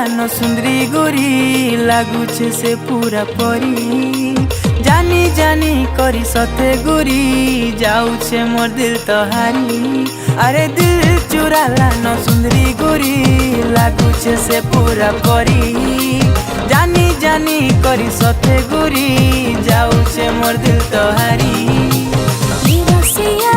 न सुंदरी गोरी लागुछे से पूरा परी। जानी जानी करी सते गोरी जाऊछे मोर दिल तोहारी। अरे दिल चुराला न सुंदरी गोरी लागुछे से पूरा परी। जानी जानी करी सते गोरी जाऊछे मोर दिल तोहारी। दिवसिया